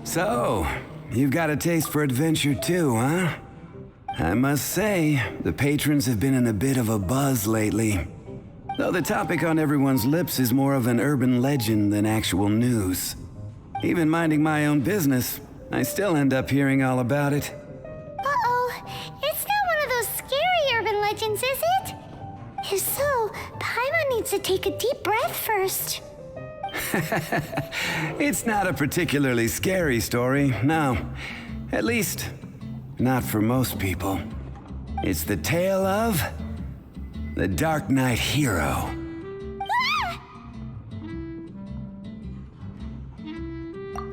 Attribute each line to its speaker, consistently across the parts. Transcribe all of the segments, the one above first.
Speaker 1: So, you've got a taste for adventure too, huh? I must say, the patrons have been in a bit of a buzz lately. Though the topic on everyone's lips is more of an urban legend than actual news. Even minding my own business, I still end up hearing all about it.
Speaker 2: Uh-oh, it's not one of those scary urban legends, is it? If so, Paimon needs to take a deep breath first.
Speaker 1: It's not a particularly scary story, no. At least, not for most people. It's the tale of the Darknight hero.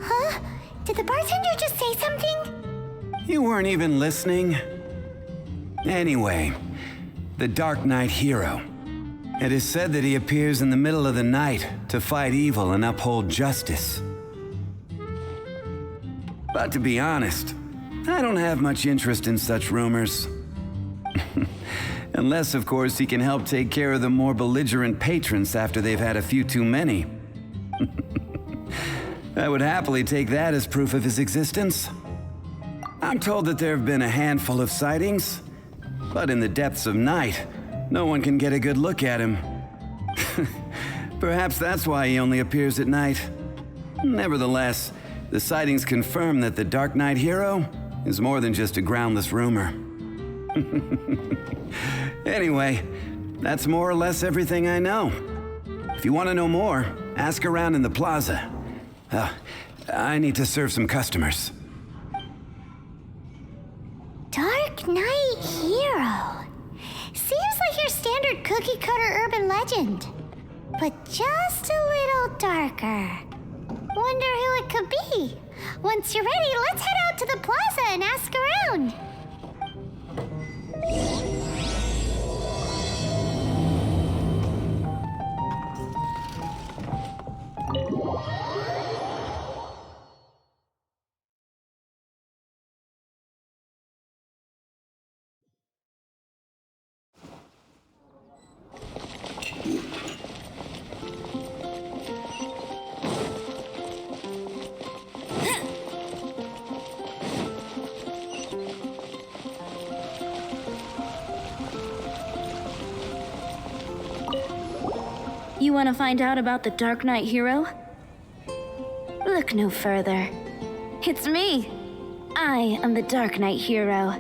Speaker 2: Huh? Did the bartender just say something?
Speaker 1: You weren't even listening? Anyway, the Darknight hero. It is said that he appears in the middle of the night to fight evil and uphold justice. But to be honest, I don't have much interest in such rumors. Unless, of course, he can help take care of the more belligerent patrons after they've had a few too many. I would happily take that as proof of his existence. I'm told that there have been a handful of sightings, but in the depths of night, no one can get a good look at him. Perhaps that's why he only appears at night. Nevertheless, the sightings confirm that the Darknight hero is more than just a groundless rumor. Anyway, that's more or less everything I know. If you want to know more, ask around in the plaza. I need to serve some customers.
Speaker 2: Darknight hero. Seems like your standard cookie-cutter urban legend, but just a little darker. Wonder who it could be. Once you're ready, let's head out to the plaza and ask around.
Speaker 3: You want to find out about the Darknight hero? Look no further. It's me. I am the Darknight hero.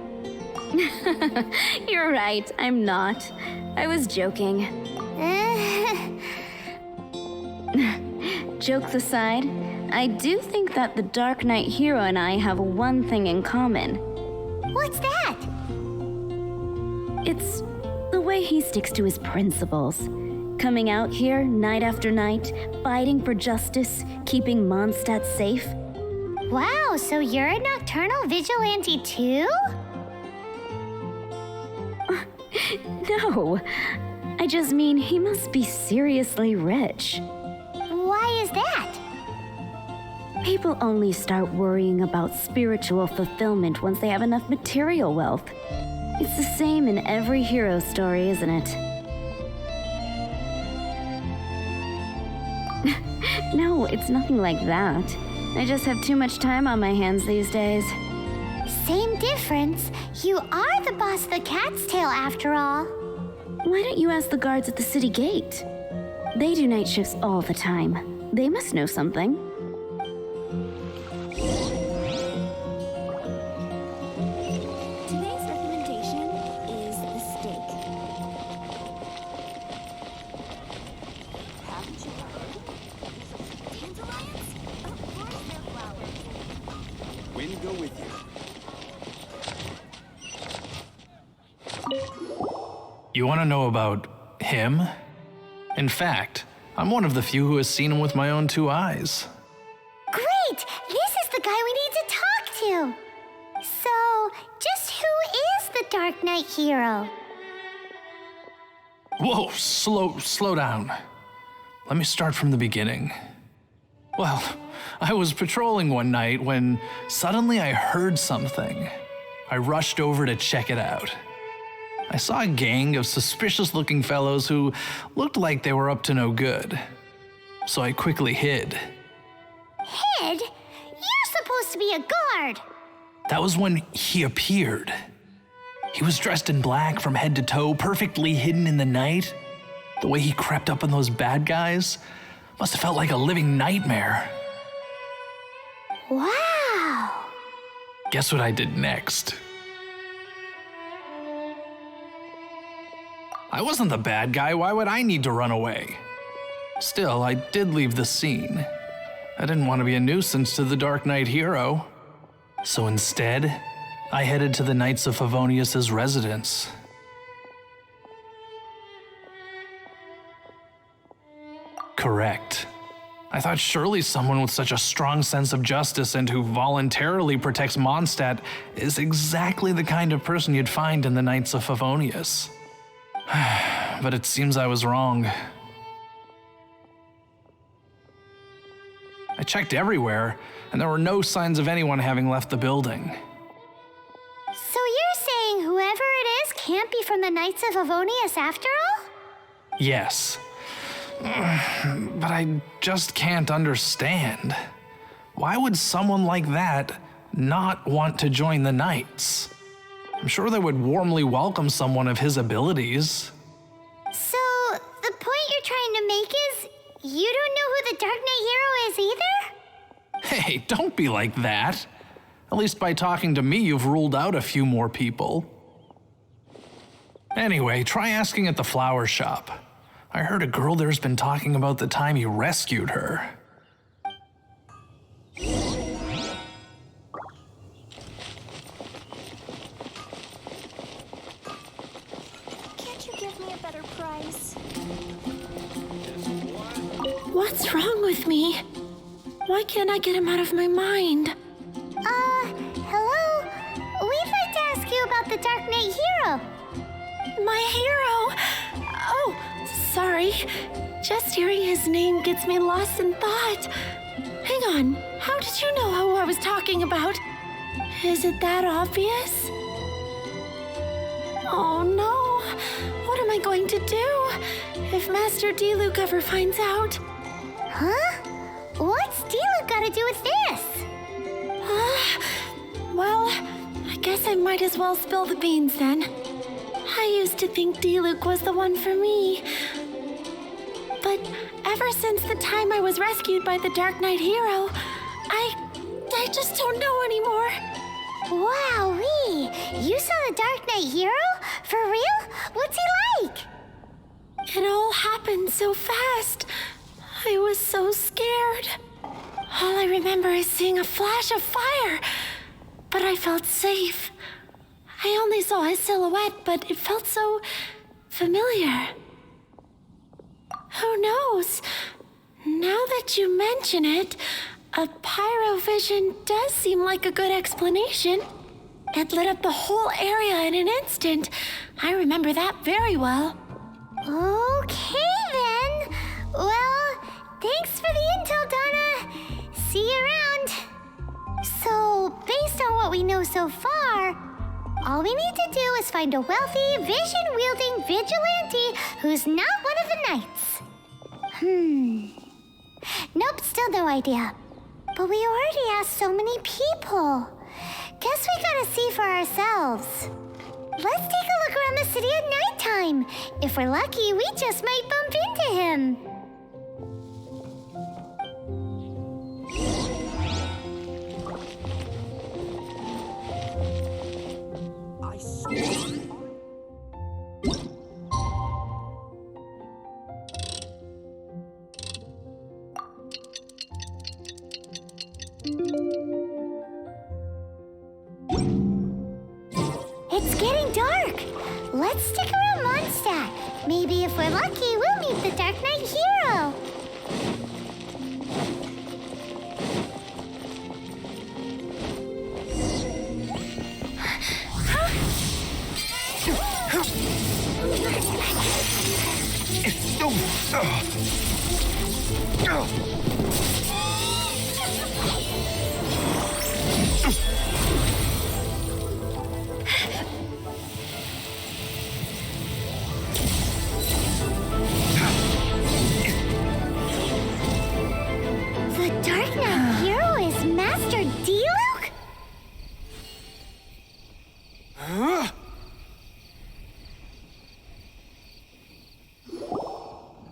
Speaker 3: You're right, I'm not. I was joking. Jokes aside, I do think that the Darknight hero and I have one thing in common.
Speaker 2: What's that?
Speaker 3: It's the way he sticks to his principles. Coming out here night after night, fighting for justice, keeping Mondstadt safe.
Speaker 2: Wow, so you're a nocturnal vigilante too?
Speaker 3: No, I just mean he must be seriously rich.
Speaker 2: Why is that?
Speaker 3: People only start worrying about spiritual fulfillment once they have enough material wealth. It's the same in every hero story, isn't it? No, it's nothing like that. I just have too much time on my hands these days.
Speaker 2: Same difference. You are the boss of the Cat's Tail after all.
Speaker 3: Why don't you ask the guards at the city gate? They do night shifts all the time. They must know something. Today's recommendation is the steak. Haven't you heard? Dandelions? Of course they're flowers.
Speaker 1: Wind go with you.
Speaker 4: You want to know about him? In fact, I'm one of the few who has seen him with my own two eyes.
Speaker 2: Great! This is the guy we need to talk to. So, just who is the Darknight hero?
Speaker 4: Whoa, slow down. Let me start from the beginning. Well, I was patrolling one night when suddenly I heard something. I rushed over to check it out. I saw a gang of suspicious-looking fellows who looked like they were up to no good. So I quickly hid.
Speaker 2: Hid? You supposed to be a guard.
Speaker 4: That was when he appeared. He was dressed in black from head to toe, perfectly hidden in the night. The way he crept up on those bad guys must have felt like a living nightmare.
Speaker 2: Wow.
Speaker 4: Guess what I did next? I wasn't the bad guy. Why would I need to run away? Still, I did leave the scene. I didn't want to be a nuisance to the Dark Knight hero. So instead, I headed to the Knights of Favonius' residence. Correct. I thought surely someone with such a strong sense of justice and who voluntarily protects Mondstadt is exactly the kind of person you'd find in the Knights of Favonius. But it seems I was wrong. I checked everywhere, and there were no signs of anyone having left the building.
Speaker 2: So you're saying whoever it is can't be from the Knights of Favonius after all?
Speaker 4: Yes. But I just can't understand. Why would someone like that not want to join the Knights? I'm sure they would warmly welcome someone of his abilities.
Speaker 2: So the point you're trying to make is you don't know who the Dark Knight hero is either?
Speaker 4: Hey, don't be like that. At least by talking to me, you've ruled out a few more people. Anyway, try asking at the flower shop. I heard a girl there's been talking about the time you rescued her.
Speaker 5: Can't you give me a better price?
Speaker 6: What's wrong with me? Why can't I get him out of my mind?
Speaker 2: Hello? We'd like to ask you about the Dark Knight hero.
Speaker 6: My hero! Oh, sorry. Just hearing his name gets me lost in thought. Hang on, how did you know who I was talking about? Is it that obvious? Oh no, what am I going to do if Master Diluc ever finds out?
Speaker 2: Huh? What's Diluc got to do with this?
Speaker 6: Well, I guess I might as well spill the beans then. I used to think Diluc was the one for me. But ever since the time I was rescued by the Dark Knight hero, I just don't know anymore.
Speaker 2: Wowee! You saw the Dark Knight hero? For real? What's he like?
Speaker 6: It all happened so fast. I was so scared. All I remember is seeing a flash of fire, but I felt safe. I only saw his silhouette, but it felt so familiar. Who knows? Now that you mention it, a pyrovision does seem like a good explanation. It lit up the whole area in an instant. I remember that very well.
Speaker 2: Okay then. Well, thanks for the intel, Donna. See you around. So, based on what we know so far, all we need to do is find a wealthy, vision-wielding vigilante who's not one of the knights. Nope, still no idea. But we already asked so many people. Guess we gotta see for ourselves. Let's take a look around the city at nighttime. If we're lucky, we just might bump into him. It's getting dark. Let's stick around Mondstadt. Maybe if we're lucky, we'll meet the Dark Knight hero. The Dark Knight hero is Master Diluc?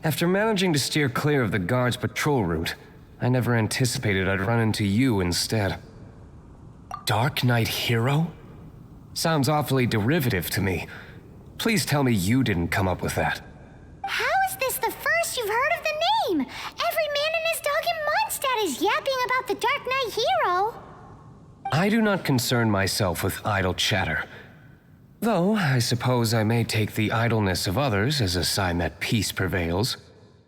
Speaker 7: After managing to steer clear of the guards' patrol route, I never anticipated I'd run into you instead. Dark Knight Hero? Sounds awfully derivative to me. Please tell me you didn't come up with that.
Speaker 2: How is this the first you've heard of the name? Every man and his dog in Mondstadt is yapping about the Dark Knight Hero.
Speaker 7: I do not concern myself with idle chatter. Though, I suppose I may take the idleness of others as a sign that peace prevails.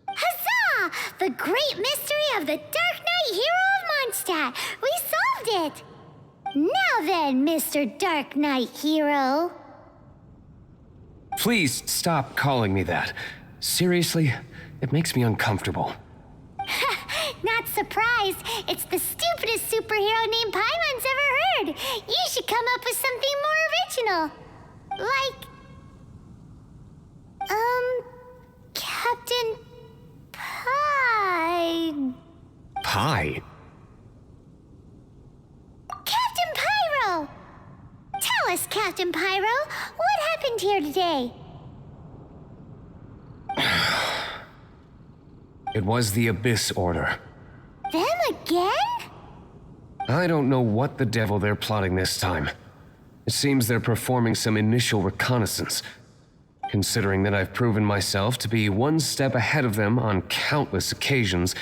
Speaker 2: Huzzah! The great mystery of the Dark Knight Hero of Mondstadt! We solved it! Now then, Mr. Dark Knight Hero.
Speaker 7: Please stop calling me that. Seriously, it makes me uncomfortable.
Speaker 2: Not surprised. It's the stupidest superhero name Paimon's ever heard. You should come up with something more original. Like, Captain Pie.
Speaker 7: Pie?
Speaker 2: Captain Pyro! Tell us, Captain Pyro, what happened here today?
Speaker 7: It was the Abyss Order.
Speaker 2: Them again?
Speaker 7: I don't know what the devil they're plotting this time. It seems they're performing some initial reconnaissance. Considering that I've proven myself to be one step ahead of them on countless occasions,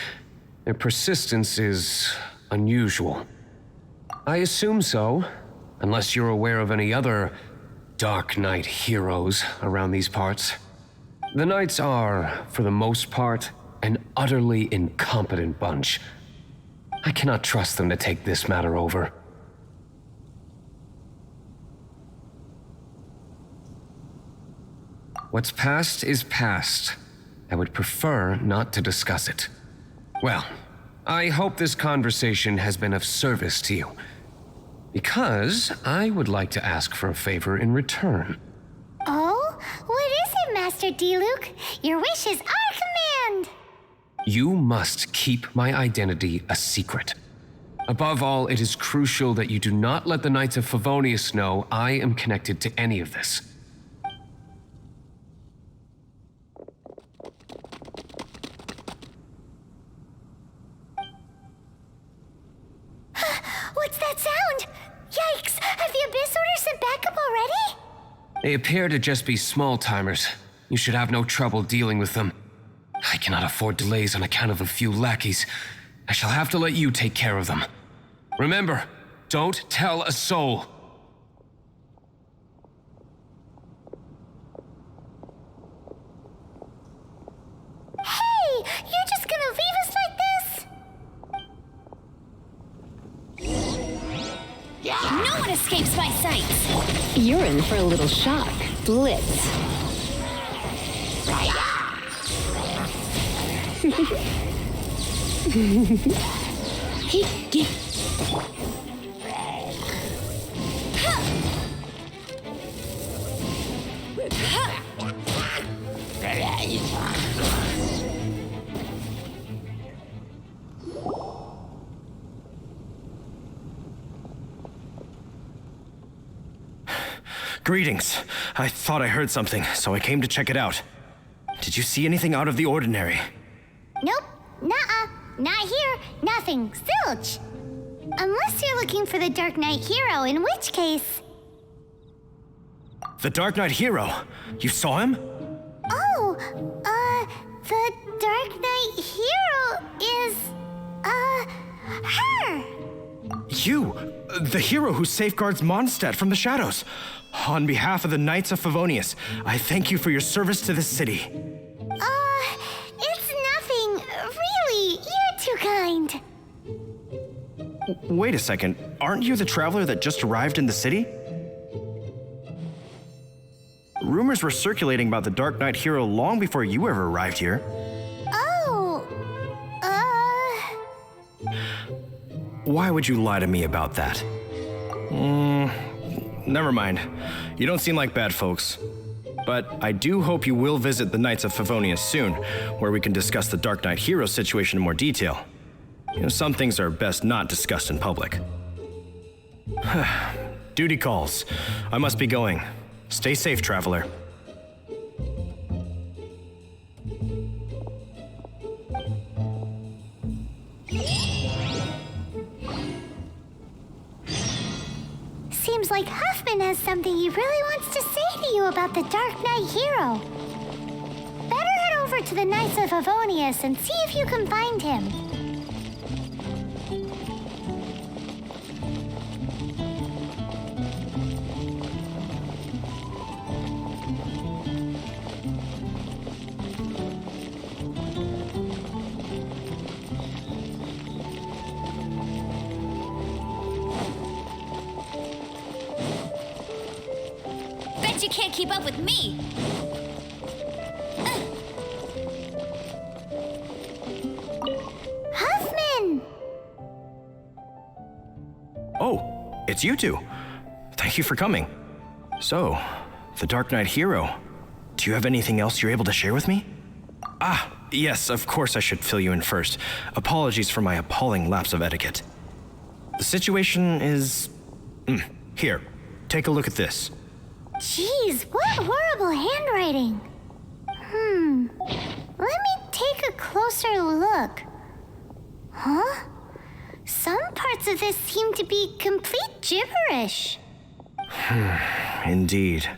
Speaker 7: their persistence is unusual. I assume so, unless you're aware of any other Dark Knight heroes around these parts. The Knights are, for the most part, an utterly incompetent bunch. I cannot trust them to take this matter over. What's past is past. I would prefer not to discuss it. Well, I hope this conversation has been of service to you. Because I would like to ask for a favor in return.
Speaker 2: Oh? What is it, Master Diluc? Your wish is our command!
Speaker 7: You must keep my identity a secret. Above all, it is crucial that you do not let the Knights of Favonius know I am connected to any of this.
Speaker 2: What's that sound? Yikes! Have the Abyss Order sent backup already?
Speaker 7: They appear to just be small-timers. You should have no trouble dealing with them. I cannot afford delays on account of a few lackeys. I shall have to let you take care of them. Remember, don't tell a soul.
Speaker 2: Hey! You're just gonna leave us like this?
Speaker 3: No one escapes my sight. You're in for a little shock. Blitz.
Speaker 8: Greetings. I thought I heard something, so I came to check it out. Did you see anything out of the ordinary?
Speaker 2: Nope. Nuh-uh. Not here. Nothing. Zilch. Unless you're looking for the Dark Knight Hero, in which case...
Speaker 8: The Dark Knight Hero? You saw him?
Speaker 2: Oh, the Dark Knight Hero is, her!
Speaker 8: You! The hero who safeguards Mondstadt from the shadows. On behalf of the Knights of Favonius, I thank you for your service to this city.
Speaker 2: It's nothing. Really, you're too kind.
Speaker 8: Wait a second. Aren't you the traveler that just arrived in the city? Rumors were circulating about the Dark Knight Hero long before you ever arrived here.
Speaker 2: Oh,
Speaker 8: Why would you lie to me about that? Never mind. You don't seem like bad folks. But I do hope you will visit the Knights of Favonius soon, where we can discuss the Dark Knight Hero situation in more detail. You know, some things are best not discussed in public. Duty calls. I must be going. Stay safe, traveler.
Speaker 2: seems like Huffman has something he really wants to say to you about the Dark Knight hero. Better head over to the Knights of Favonius and see if you can find him.
Speaker 5: Bet you can't keep up with me!
Speaker 2: Huffman!
Speaker 8: Oh, it's you two. Thank you for coming. So, the Dark Knight hero. Do you have anything else you're able to share with me? Ah, yes, of course I should fill you in first. Apologies for my appalling lapse of etiquette. The situation is... Here, take a look at this.
Speaker 2: Jeez, what horrible handwriting. Let me take a closer look. Huh? Some parts of this seem to be complete gibberish.
Speaker 8: Indeed.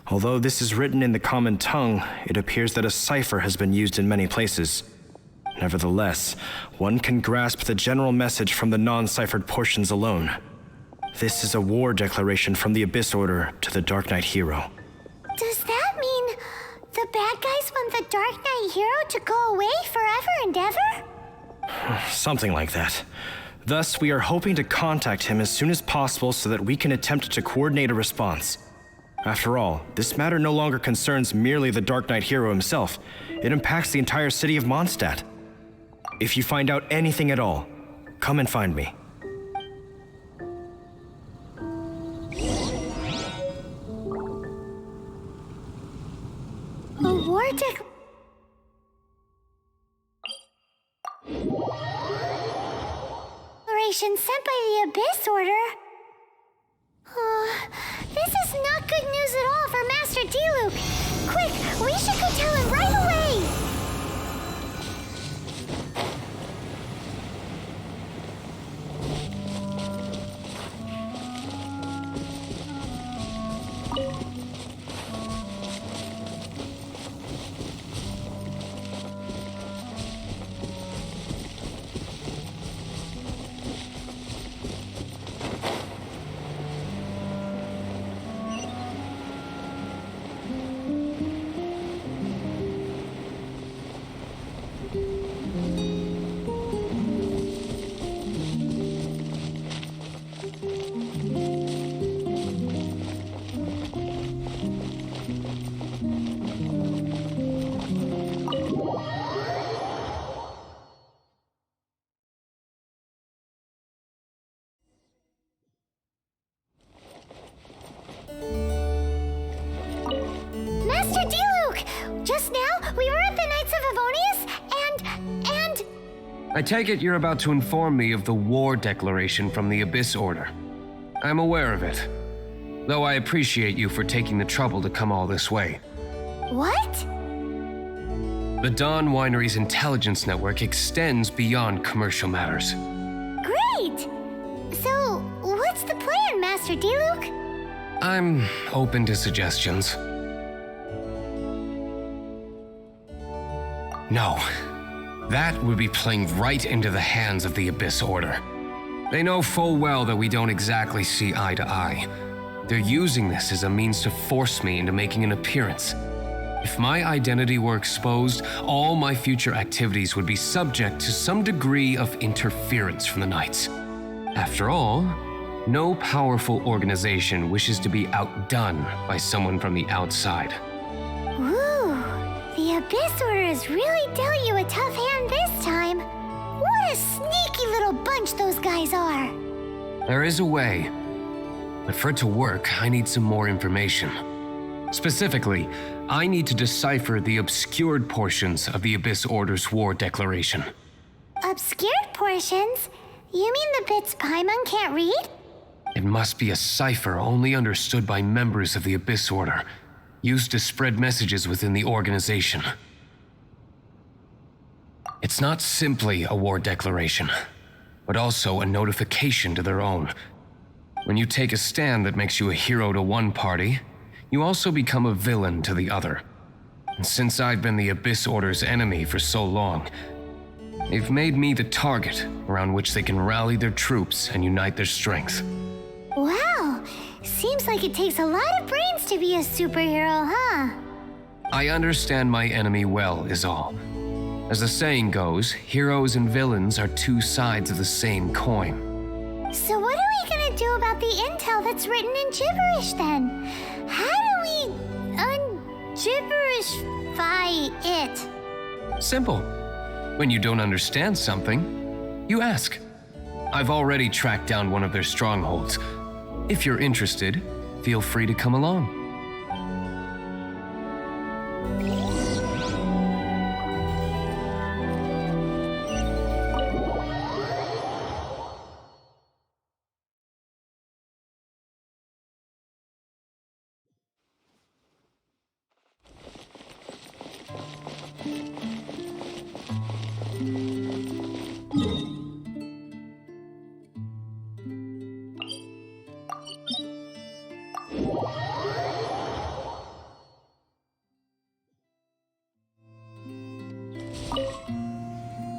Speaker 8: Although this is written in the common tongue, it appears that a cipher has been used in many places. Nevertheless, one can grasp the general message from the non-ciphered portions alone. This is a war declaration from the Abyss Order to the Dark Knight hero.
Speaker 2: Does that mean the bad guys want the Dark Knight hero to go away forever and ever?
Speaker 8: Something like that. Thus, we are hoping to contact him as soon as possible so that we can attempt to coordinate a response. After all, this matter no longer concerns merely the Dark Knight hero himself. It impacts the entire city of Mondstadt. If you find out anything at all, come and find me.
Speaker 2: A war declaration sent by the Abyss Order? This is not good news at all for Master Diluc. Quick, we should go tell him right away! Master Diluc! Just now, we were at the Knights of Favonius, and...
Speaker 7: I take it you're about to inform me of the war declaration from the Abyss Order. I'm aware of it, though I appreciate you for taking the trouble to come all this way.
Speaker 2: What?
Speaker 7: The Dawn Winery's intelligence network extends beyond commercial matters.
Speaker 2: Great! So, what's the plan, Master Diluc?
Speaker 7: I'm open to suggestions. No. That would be playing right into the hands of the Abyss Order. They know full well that we don't exactly see eye to eye. They're using this as a means to force me into making an appearance. If my identity were exposed, all my future activities would be subject to some degree of interference from the Knights. After all, no powerful organization wishes to be outdone by someone from the outside.
Speaker 2: Ooh, the Abyss Order has really dealt you a tough hand this time. What a sneaky little bunch those guys are.
Speaker 7: There is a way, but for it to work, I need some more information. Specifically, I need to decipher the obscured portions of the Abyss Order's war declaration.
Speaker 2: Obscured portions? You mean the bits Paimon can't read?
Speaker 7: It must be a cipher only understood by members of the Abyss Order, used to spread messages within the organization. It's not simply a war declaration, but also a notification to their own. When you take a stand that makes you a hero to one party, you also become a villain to the other. And since I've been the Abyss Order's enemy for so long, they've made me the target around which they can rally their troops and unite their strength.
Speaker 2: Wow, seems like it takes a lot of brains to be a superhero, huh?
Speaker 7: I understand my enemy well, is all. As the saying goes, heroes and villains are two sides of the same coin.
Speaker 2: So what are we gonna do about the intel that's written in gibberish then? How do we un-gibberishify it?
Speaker 7: Simple. When you don't understand something, you ask. I've already tracked down one of their strongholds. If you're interested, feel free to come along.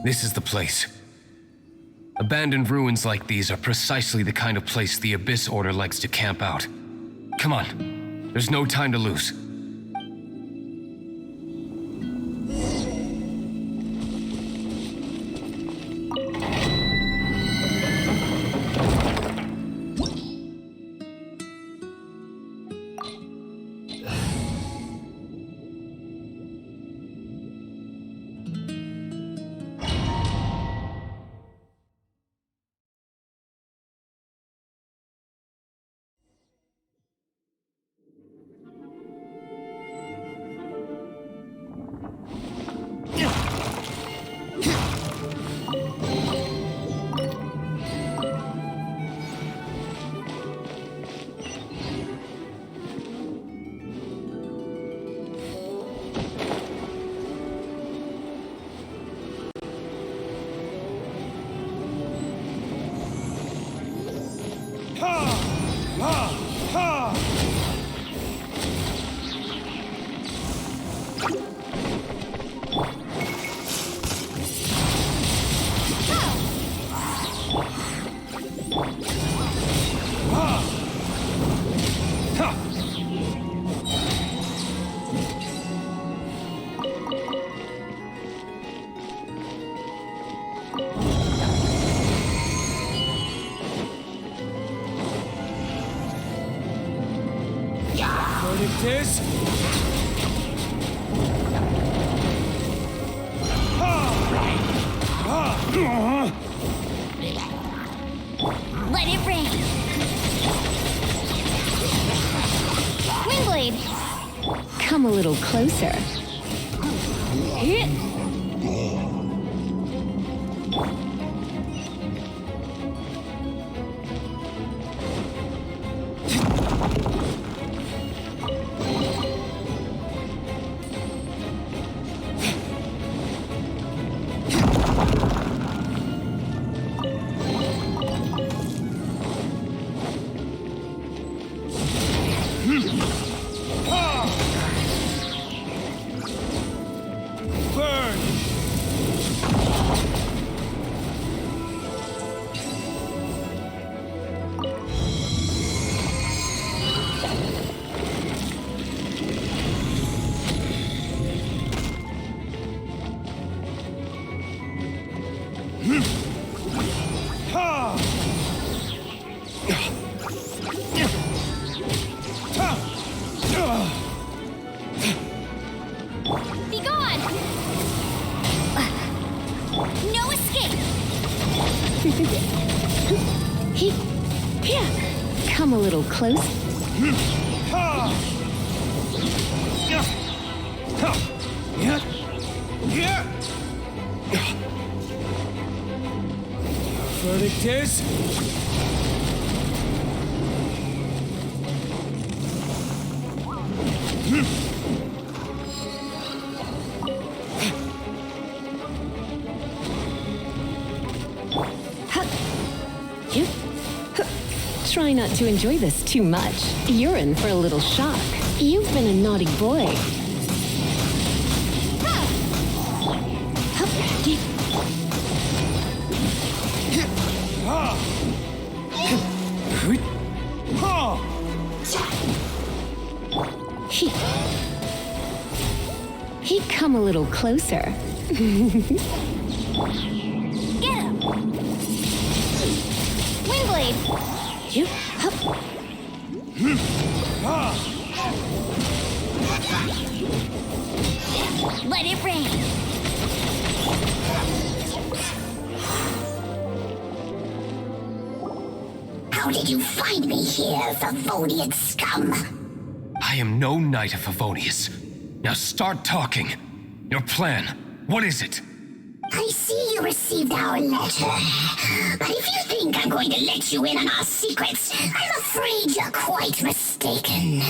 Speaker 7: This is the place. Abandoned ruins like these are precisely the kind of place the Abyss Order likes to camp out. Come on, there's no time to lose.
Speaker 2: Let it rain. Windblade.
Speaker 3: Come a little closer. Come a little close.
Speaker 9: Verdict is...
Speaker 10: Try not to enjoy this too much. You're in for a little shock. You've been a naughty boy. He'd come a little closer.
Speaker 2: Get him! Windblade!
Speaker 10: You?
Speaker 2: Let it rain! How did you find me here, Favonian scum?
Speaker 7: I am no Knight of Favonius. Now start talking. Your plan, what is it?
Speaker 2: I see you received our letter. But if you think I'm going to let you in on our secrets, I'm afraid you're quite mistaken.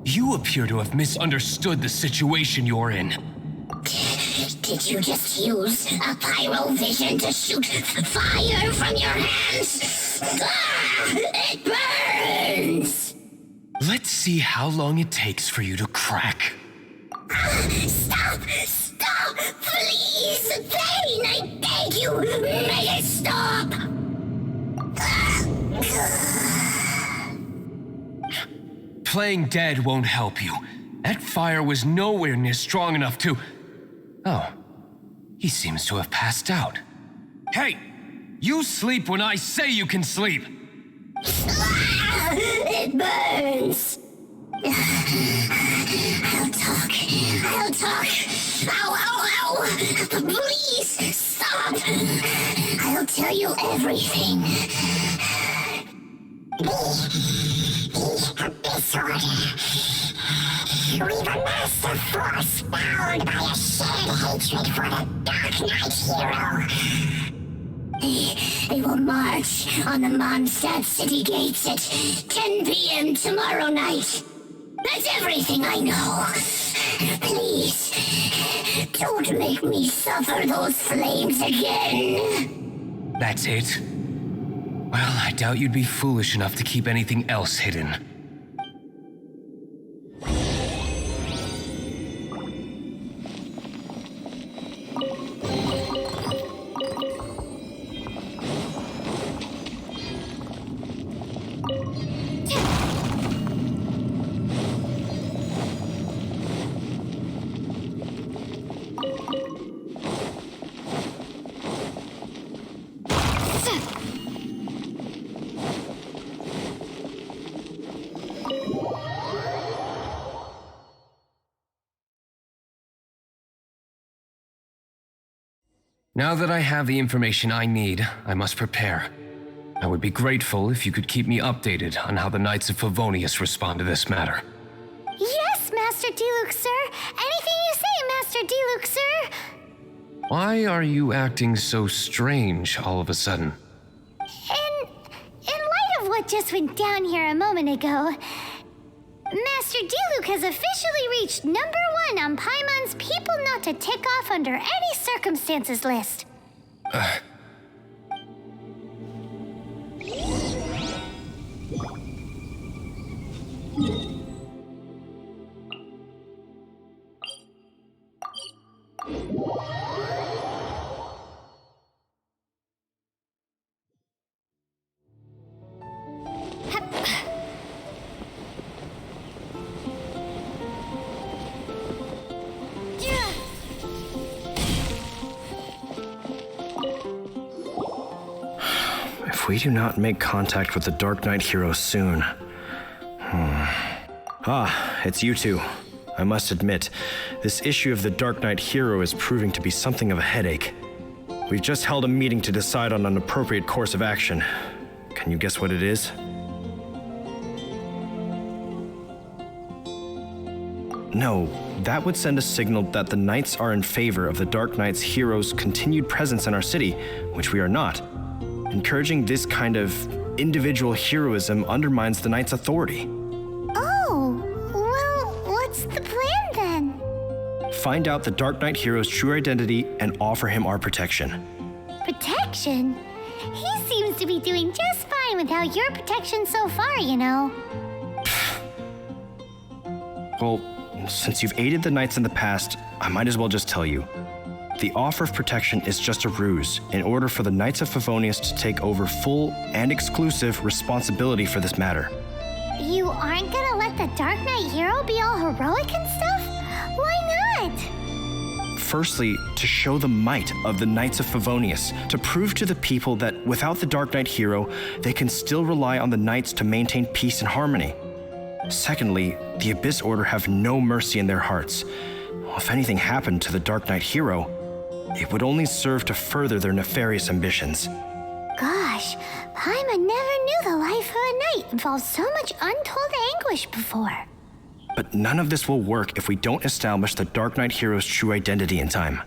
Speaker 7: You appear to have misunderstood the situation you're in.
Speaker 2: Did you just use a pyrovision to shoot fire from your hands? Ah, it burns!
Speaker 7: Let's see how long it takes for you to crack.
Speaker 2: Stop! Stop! Please! Pain! I beg you! Make it stop!
Speaker 7: Playing dead won't help you. That fire was nowhere near strong enough to... Oh, he seems to have passed out. Hey! You sleep when I say you can sleep!
Speaker 2: It burns! I'll talk. I'll talk. Ow, ow, ow! Please, stop! I'll tell you everything. Disorder. We've amassed a force bound by a shared hatred for the darknight hero. They will march on the Mondstadt city gates at 10 p.m. tomorrow night. That's everything I know. Please, don't make me suffer those flames again.
Speaker 7: That's it? Well, I doubt you'd be foolish enough to keep anything else hidden. Now that I have the information I need, I must prepare. I would be grateful if you could keep me updated on how the Knights of Favonius respond to this matter.
Speaker 2: Yes, Master Diluc, sir. Anything you say, Master Diluc, sir.
Speaker 7: Why are you acting so strange all of a sudden?
Speaker 2: In light of what just went down here a moment ago, Master Diluc has officially reached #1 on Paimon's people not to tick off under any circumstances list.
Speaker 8: If we do not make contact with the Dark Knight hero soon... Ah, it's you two. I must admit, this issue of the Dark Knight hero is proving to be something of a headache. We've just held a meeting to decide on an appropriate course of action. Can you guess what it is? No, that would send a signal that the Knights are in favor of the Dark Knight's hero's continued presence in our city, which we are not. Encouraging this kind of individual heroism undermines the Knight's authority.
Speaker 2: Oh, well, what's the plan then?
Speaker 8: Find out the Dark Knight hero's true identity and offer him our protection.
Speaker 2: Protection? He seems to be doing just fine without your protection so far, you know.
Speaker 8: Well, since you've aided the Knights in the past, I might as well just tell you. The offer of protection is just a ruse in order for the Knights of Favonius to take over full and exclusive responsibility for this matter.
Speaker 2: You aren't gonna let the Dark Knight hero be all heroic and stuff? Why not?
Speaker 8: Firstly, to show the might of the Knights of Favonius, to prove to the people that without the Dark Knight hero, they can still rely on the Knights to maintain peace and harmony. Secondly, the Abyss Order have no mercy in their hearts. If anything happened to the Dark Knight hero, it would only serve to further their nefarious ambitions.
Speaker 2: Gosh, Paimon never knew the life of a knight involved so much untold anguish before.
Speaker 8: But none of this will work if we don't establish the Dark Knight hero's true identity in time.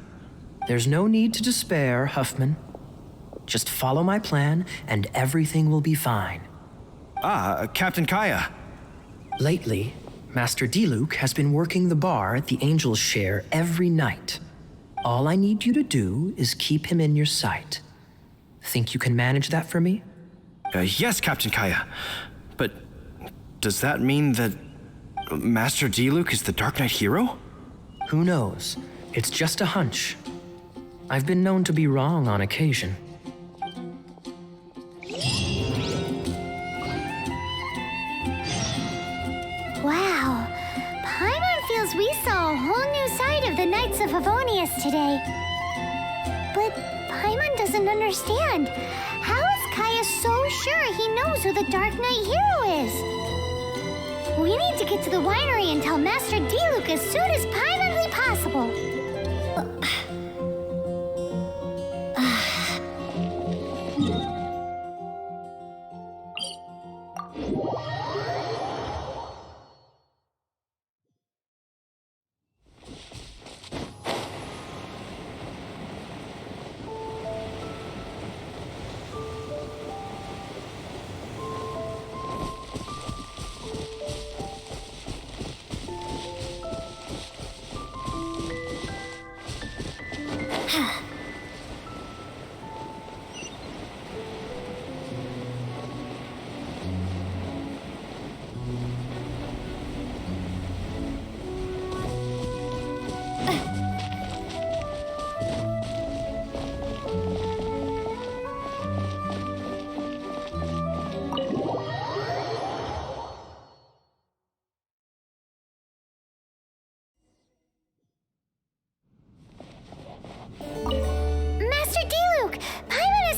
Speaker 11: There's no need to despair, Huffman. Just follow my plan and everything will be fine.
Speaker 8: Captain Kaya.
Speaker 11: Lately, Master Diluc has been working the bar at the Angel's Share every night. All I need you to do is keep him in your sight. Think you can manage that for me?
Speaker 8: Yes, Captain Kaya. But does that mean that Master Diluc is the Dark Knight hero?
Speaker 11: Who knows? It's just a hunch. I've been known to be wrong on occasion.
Speaker 2: Wow, Paimon feels we saw a whole new side of the Knights of Favonius today. But Paimon doesn't understand. How is Kaya so sure he knows who the Dark Knight hero is? We need to get to the winery and tell Master Diluc as soon as Paimonly possible.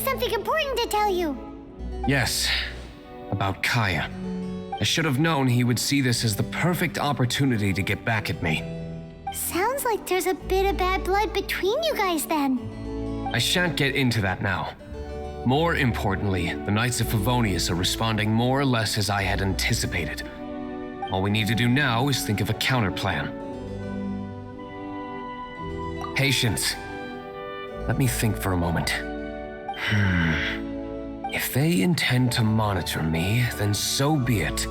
Speaker 2: Something important to tell you.
Speaker 7: Yes, about Kaya. I should have known he would see this as the perfect opportunity to get back at me.
Speaker 2: Sounds like there's a bit of bad blood between you guys then.
Speaker 7: I shan't get into that now. More importantly, the Knights of Favonius are responding more or less as I had anticipated. All we need to do now is think of a counterplan. Patience. Let me think for a moment. If they intend to monitor me, then so be it.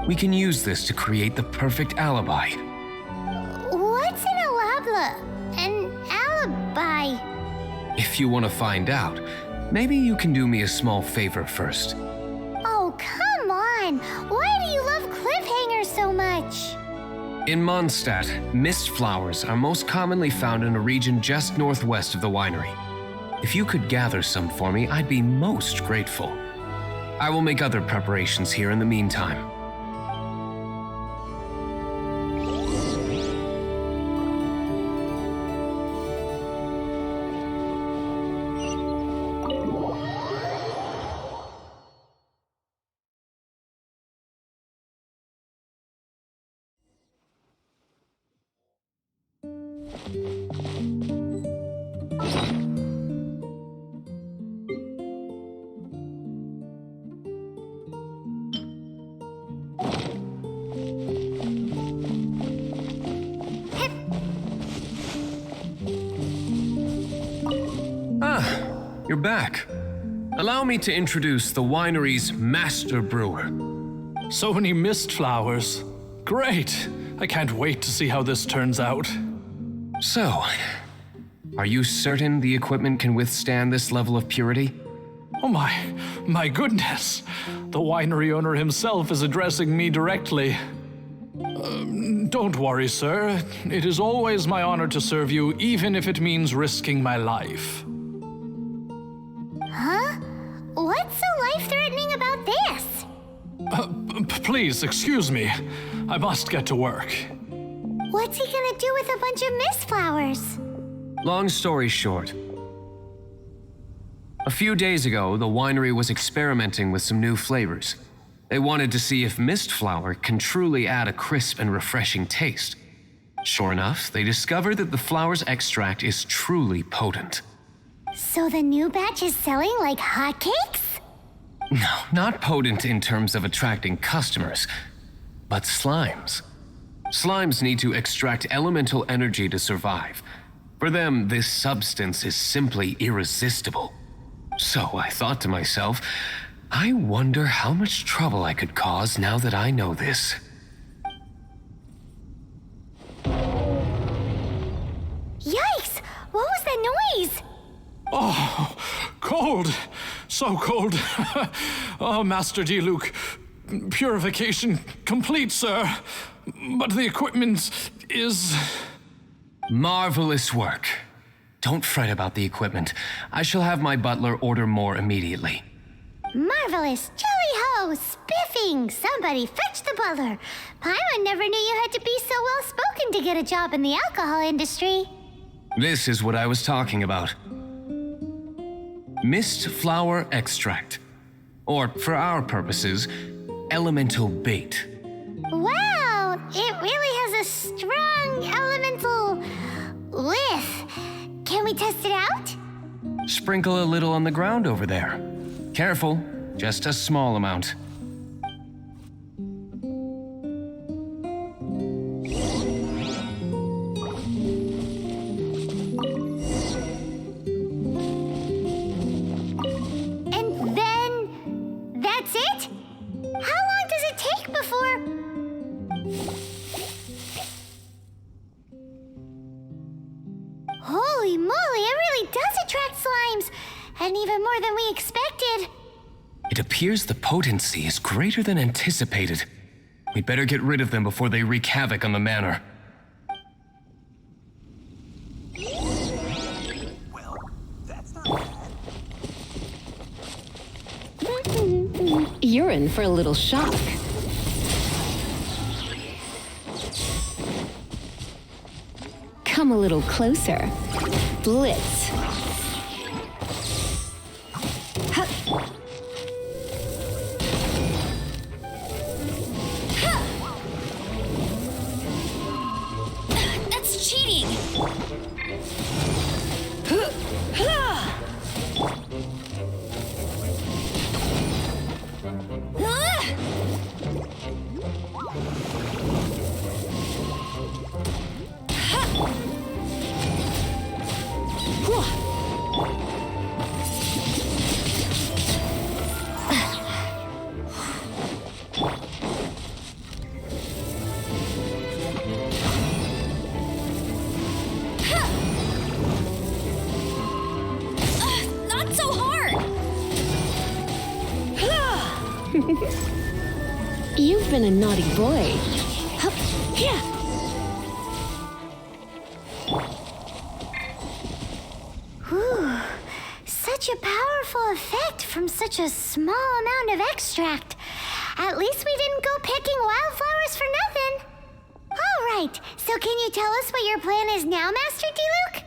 Speaker 7: We can use this to create the perfect alibi.
Speaker 2: What's an alibi?
Speaker 7: If you want to find out, maybe you can do me a small favor first.
Speaker 2: Oh, come on! Why do you love cliffhangers so much?
Speaker 7: In Mondstadt, mist flowers are most commonly found in a region just northwest of the winery. If you could gather some for me, I'd be most grateful. I will make other preparations here in the meantime. You're back. Allow me to introduce the winery's master brewer.
Speaker 4: So many mist flowers. Great! I can't wait to see how this turns out.
Speaker 7: So, are you certain the equipment can withstand this level of purity?
Speaker 4: Oh my goodness. The winery owner himself is addressing me directly. Don't worry, sir. It is always my honor to serve you, even if it means risking my life.
Speaker 2: Huh? What's so life-threatening about this?
Speaker 4: Please, excuse me. I must get to work.
Speaker 2: What's he gonna do with a bunch of mist flowers?
Speaker 7: Long story short, a few days ago, the winery was experimenting with some new flavors. They wanted to see if mist flower can truly add a crisp and refreshing taste. Sure enough, they discovered that the flower's extract is truly potent.
Speaker 2: So the new batch is selling like hotcakes?
Speaker 7: No, not potent in terms of attracting customers, but slimes. Slimes need to extract elemental energy to survive. For them, this substance is simply irresistible. So I thought to myself, I wonder how much trouble I could cause now that I know this.
Speaker 2: Yikes! What was that noise?
Speaker 4: Oh, cold. So cold. Oh, Master Diluc. Purification complete, sir. But the equipment is...
Speaker 7: Marvelous work. Don't fret about the equipment. I shall have my butler order more immediately.
Speaker 2: Marvelous! Jolly-ho! Spiffing! Somebody fetch the butler! Paimon never knew you had to be so well-spoken to get a job in the alcohol industry.
Speaker 7: This is what I was talking about. Mist flower extract. Or, for our purposes, elemental bait.
Speaker 2: Wow! It really has a strong elemental whiff. Can we test it out?
Speaker 7: Sprinkle a little on the ground over there. Careful, just a small amount.
Speaker 2: And then that's it? How long does it take before... Holy moly, it really does attract slimes! And even more than we expected.
Speaker 7: It appears the potency is greater than anticipated. We'd better get rid of them before they wreak havoc on the manor.
Speaker 12: Well, that's not bad.
Speaker 10: You're in for a little shock. Come a little closer. Blitz.
Speaker 2: That's cheating! Not so hard!
Speaker 10: You've been a naughty boy. Hup, yeah.
Speaker 2: Whew. Such a powerful effect from such a small amount of extract. At least we didn't go picking wildflowers for nothing. All right, so can you tell us what your plan is now, Master Diluc?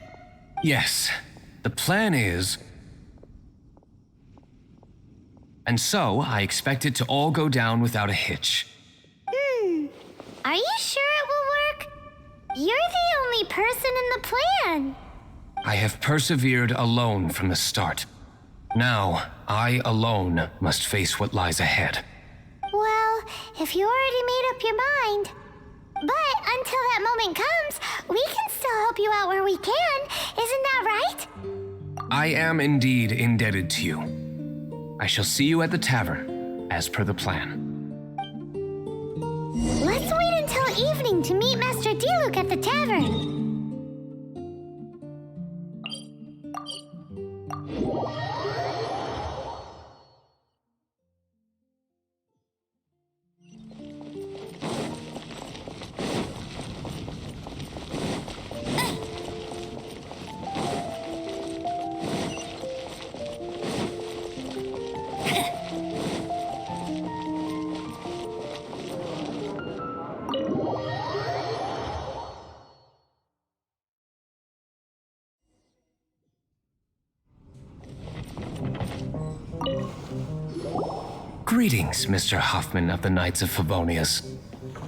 Speaker 7: Yes, the plan is... And so, I expect it to all go down without a hitch.
Speaker 2: Are you sure it will work? You're the only person in the plan.
Speaker 7: I have persevered alone from the start. Now, I alone must face what lies ahead.
Speaker 2: Well, if you already made up your mind. But until that moment comes, we can still help you out where we can. Isn't that right?
Speaker 7: I am indeed indebted to you. I shall see you at the tavern, as per the plan.
Speaker 2: Let's wait until evening to meet Master Diluc at the tavern.
Speaker 7: Greetings, Mr. Huffman of the Knights of Favonius.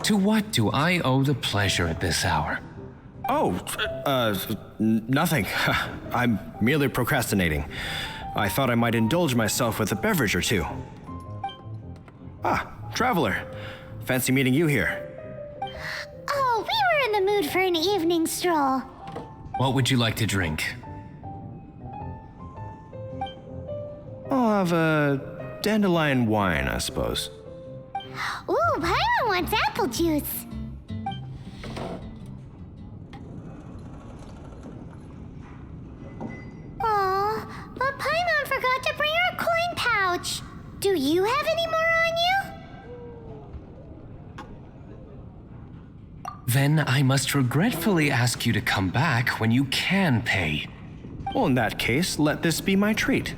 Speaker 7: To what do I owe the pleasure at this hour?
Speaker 8: Oh, nothing. I'm merely procrastinating. I thought I might indulge myself with a beverage or two. Ah, traveler. Fancy meeting you here.
Speaker 2: Oh, we were in the mood for an evening stroll.
Speaker 7: What would you like to drink?
Speaker 8: I'll have a dandelion wine, I suppose.
Speaker 2: Ooh, Paimon wants apple juice. Aw, but Paimon forgot to bring her coin pouch. Do you have any more on you?
Speaker 7: Then I must regretfully ask you to come back when you can pay.
Speaker 8: Well, in that case, let this be my treat.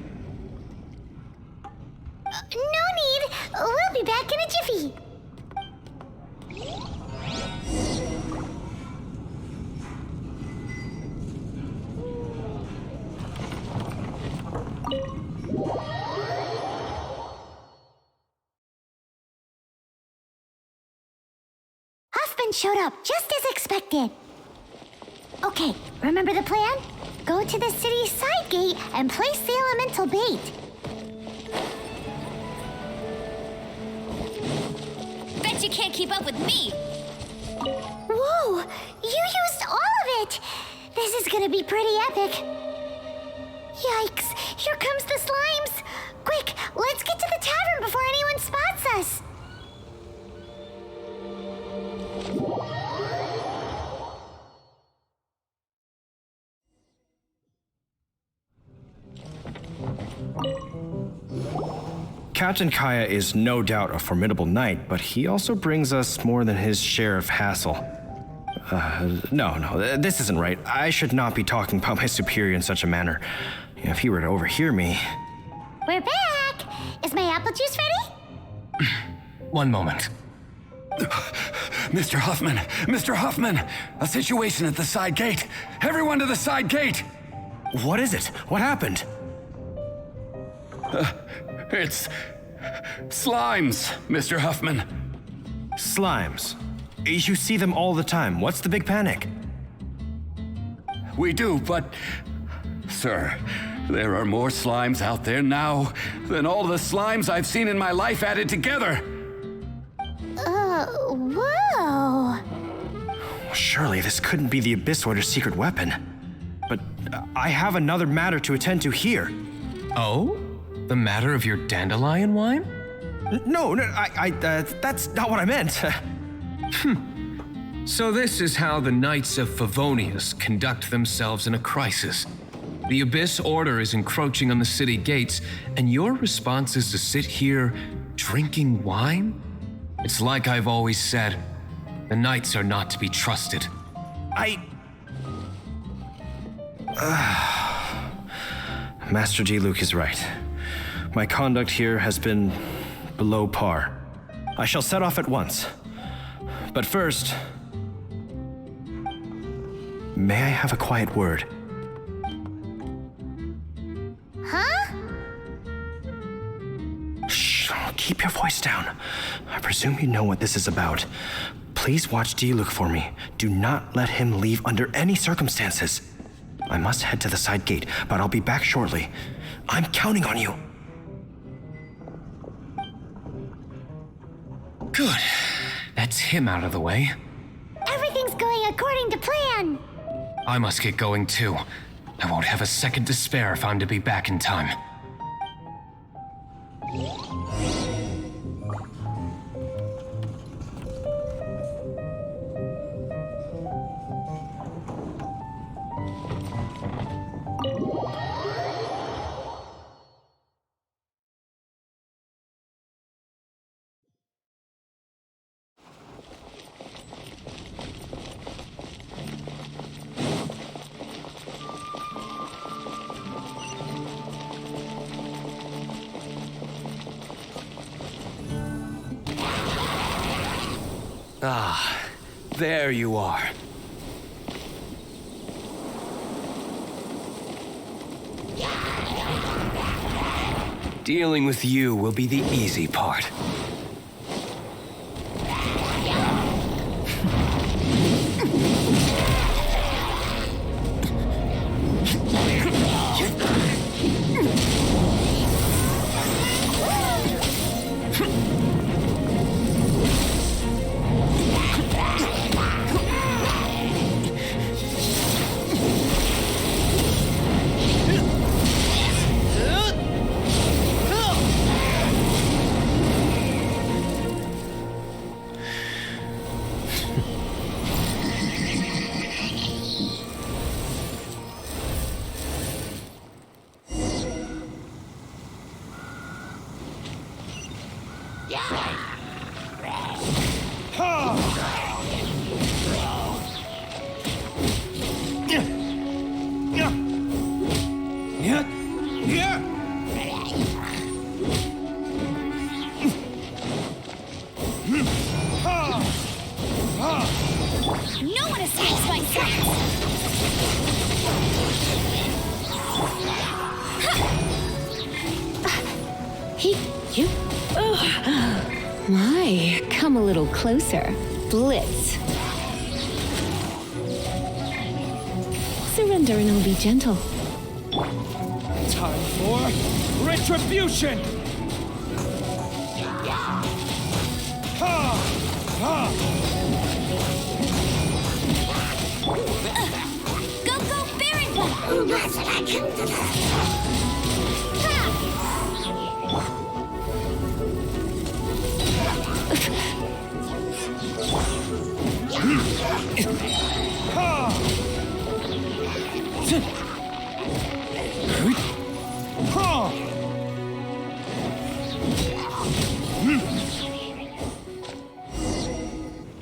Speaker 2: No need. We'll be back in a jiffy. Huffman showed up just as expected. Okay, remember the plan? Go to the city's side gate and place the elemental bait.
Speaker 5: Bet you can't keep up with me.
Speaker 2: Whoa! You used all of it! This is gonna be pretty epic. Yikes! Here comes the slimes! Quick, let's get to the tavern before anyone spots us!
Speaker 8: Captain Kaya is no doubt a formidable knight, but he also brings us more than his share of hassle. No, this isn't right. I should not be talking about my superior in such a manner. If he were to overhear me...
Speaker 2: We're back! Is my apple juice ready?
Speaker 7: One moment.
Speaker 1: Mr. Huffman! Mr. Huffman! A situation at the side gate! Everyone to the side gate!
Speaker 8: What is it? What happened?
Speaker 1: It's... slimes, Mr. Huffman.
Speaker 8: Slimes. You see them all the time. What's the big panic?
Speaker 1: We do, but... Sir, there are more slimes out there now than all the slimes I've seen in my life added together.
Speaker 2: Whoa!
Speaker 8: Surely this couldn't be the Abyss Order's secret weapon. But I have another matter to attend to here.
Speaker 7: Oh? The matter of your dandelion wine?
Speaker 8: No, that's not what I meant.
Speaker 7: So this is how the Knights of Favonius conduct themselves in a crisis. The Abyss Order is encroaching on the city gates, and your response is to sit here drinking wine? It's like I've always said, the Knights are not to be trusted.
Speaker 8: Master Diluc is right. My conduct here has been below par. I shall set off at once. But first, may I have a quiet word?
Speaker 2: Huh?
Speaker 8: Shh, keep your voice down. I presume you know what this is about. Please watch Diluc for me. Do not let him leave under any circumstances. I must head to the side gate, but I'll be back shortly. I'm counting on you.
Speaker 7: Good. That's him out of the way.
Speaker 2: Everything's going according to plan.
Speaker 7: I must get going too. I won't have a second to spare if I'm to be back in time.
Speaker 1: Ah, there you are.
Speaker 7: Dealing with you will be the easy part.
Speaker 2: No one escapes my sight!
Speaker 10: You. Oh. My, come a little closer. Blitz. Surrender and I'll be gentle.
Speaker 9: Time for retribution! Ha! Ha!
Speaker 2: Go, go, Baron One!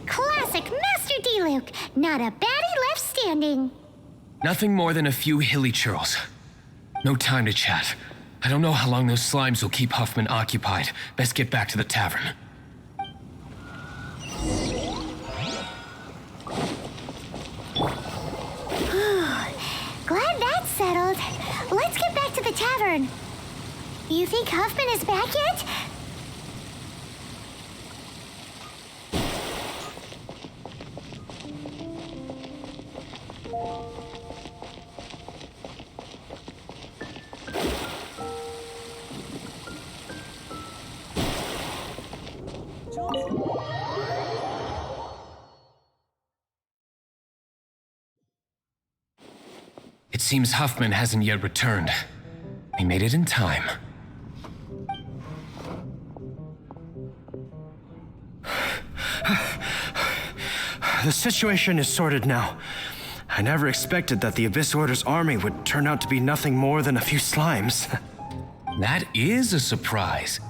Speaker 2: Classic Master Diluc. Not a baddie left standing.
Speaker 7: Nothing more than a few hilly churls. No time to chat. I don't know how long those slimes will keep Huffman occupied. Best get back to the tavern.
Speaker 2: Glad that's settled. Let's get back to the tavern. You think Huffman is back yet?
Speaker 7: It seems Huffman hasn't yet returned. He made it in time.
Speaker 8: The situation is sorted now. I never expected that the Abyss Order's army would turn out to be nothing more than a few slimes.
Speaker 7: That is a surprise.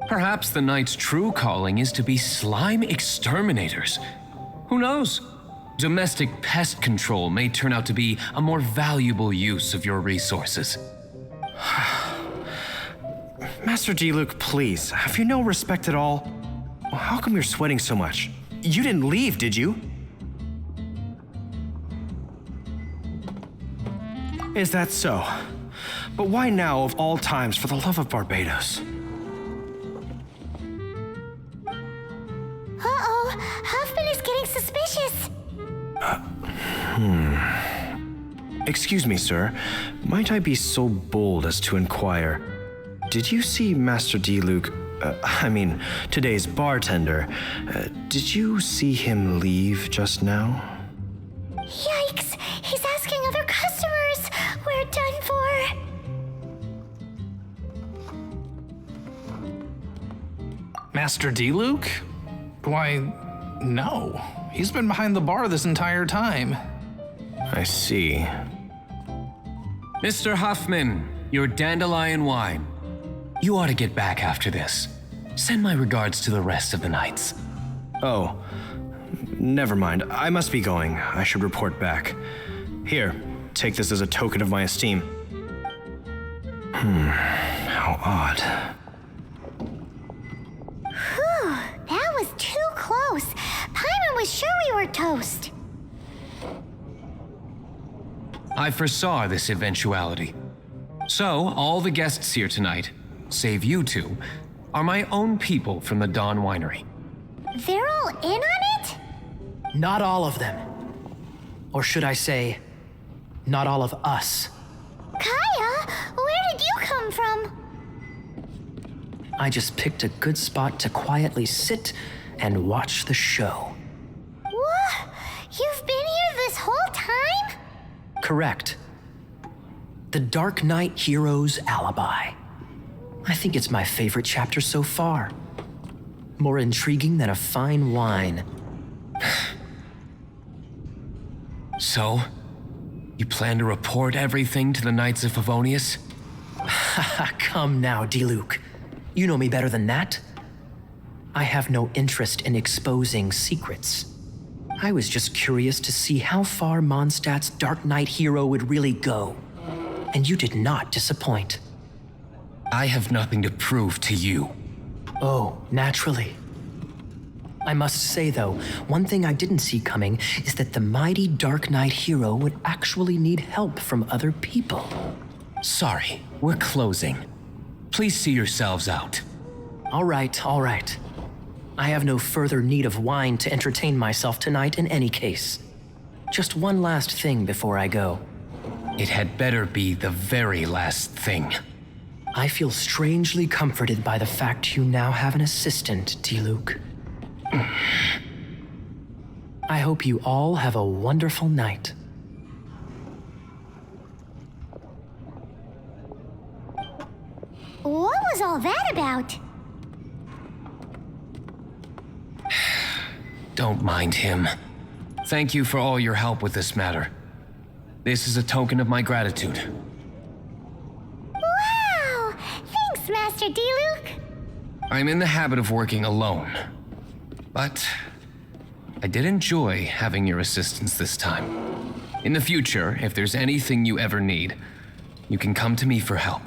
Speaker 7: Perhaps the Knight's true calling is to be slime exterminators. Who knows? Domestic pest control may turn out to be a more valuable use of your resources.
Speaker 8: Master Diluc, please, have you no respect at all? How come you're sweating so much? You didn't leave, did you? Is that so? But why now of all times, for the love of Barbados?
Speaker 2: Uh-oh, Huffman is getting suspicious.
Speaker 8: Excuse me, sir. Might I be so bold as to inquire, did you see Master Diluc, today's bartender, did you see him leave just now?
Speaker 2: Yikes, he's asking other customers. We're done for.
Speaker 4: Master Diluc? Why, no. He's been behind the bar this entire time.
Speaker 8: I see.
Speaker 7: Mr. Huffman, your dandelion wine. You ought to get back after this. Send my regards to the rest of the knights.
Speaker 8: Oh, never mind. I must be going. I should report back. Here, take this as a token of my esteem. How odd.
Speaker 2: Whew, that was too close. Paimon was sure we were toast.
Speaker 7: I foresaw this eventuality. So, all the guests here tonight, save you two, are my own people from the Dawn Winery.
Speaker 2: They're all in on it?
Speaker 11: Not all of them. Or should I say, not all of us.
Speaker 2: Kaya, where did you come from?
Speaker 11: I just picked a good spot to quietly sit and watch the show.
Speaker 2: What? You've been here this whole time?
Speaker 11: Correct. The Dark Knight Hero's Alibi. I think it's my favorite chapter so far. More intriguing than a fine wine.
Speaker 7: So, you plan to report everything to the Knights of Favonius?
Speaker 11: Come now, Diluc. You know me better than that. I have no interest in exposing secrets. I was just curious to see how far Mondstadt's Dark Knight hero would really go. And you did not disappoint.
Speaker 7: I have nothing to prove to you.
Speaker 11: Oh, naturally. I must say, though, one thing I didn't see coming is that the mighty Dark Knight hero would actually need help from other people.
Speaker 7: Sorry, we're closing. Please see yourselves out.
Speaker 11: All right, all right. I have no further need of wine to entertain myself tonight in any case. Just one last thing before I go.
Speaker 7: It had better be the very last thing.
Speaker 11: I feel strangely comforted by the fact you now have an assistant, Diluc. I hope you all have a wonderful night.
Speaker 2: What was all that about?
Speaker 7: Don't mind him. Thank you for all your help with this matter. This is a token of my gratitude.
Speaker 2: Wow! Thanks, Master Diluc.
Speaker 7: I'm in the habit of working alone, but I did enjoy having your assistance this time. In the future, if there's anything you ever need, you can come to me for help.